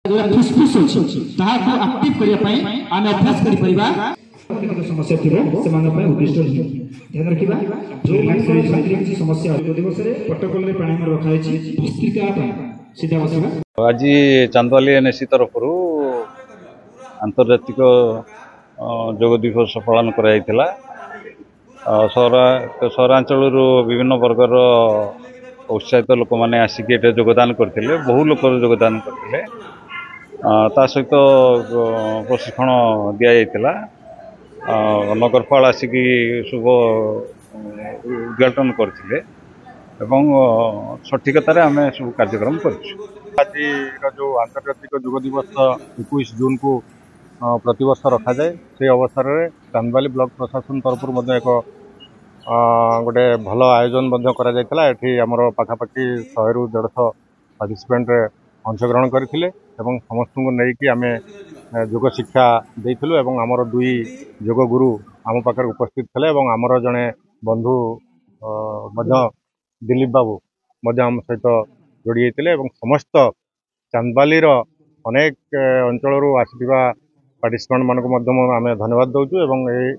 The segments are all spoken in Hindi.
फुसफुस अछि ताहाको एक्टिव करिया पई आमे अभ्यास करि परिबा समस्या थिबो सेमान पई उद्दिष्ट ध्यान रखिबा जो मानसरे शारीरिक समस्या दिवस रे प्रोटोकॉल रे प्राणायाम रखा अछि भस्त्रिका पई सीधा बसिबा। आज चांदवाली एनएससी तरफ आंतर्जातिक जोग दिवस पालन कराइथिला। सहरांचल विभिन्न वर्गर उत्साहित लोक मैंने आसिक योगदान करते बहु लोक योगदान करते सहित प्रशिक्षण दि जाता नगरपाल आसिक शुभ उद्घाटन करते सठिकतार आम सब कार्यक्रम कर आज जो आंतर्जातिक योग दिवस 21 जून को प्रतिवर्ष रखा जाए से अवसर में चांदवाली ब्लॉक प्रशासन तरफ एक गोटे भल आयोजन आमर पाखापाखि 100 ରୁ 150 पार्टिसिपेंट अंशग्रहण करते समस्त को लेकिन आम योग शिक्षा देलु और आमर 2 योग गुरु आम पाखे उपस्थित थे आमर जड़े बंधु दिलीप बाबू आम सहित जोड़ी होते समस्त चांदवाली अनेक अंचल आसवा पार्टिसिपेंट मानक आम धन्यवाद दौचु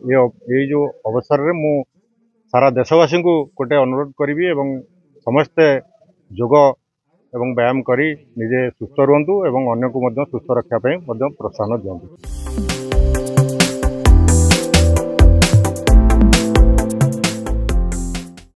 ये जो अवसर में मु सारा देशवासी को गोटे अनुरोध करी समस्ते योग एवं व्यायाम करी निजे सुस्थ रुहतु और अन्य को सुस्थ रखापी प्रोत्साहन दिंतु।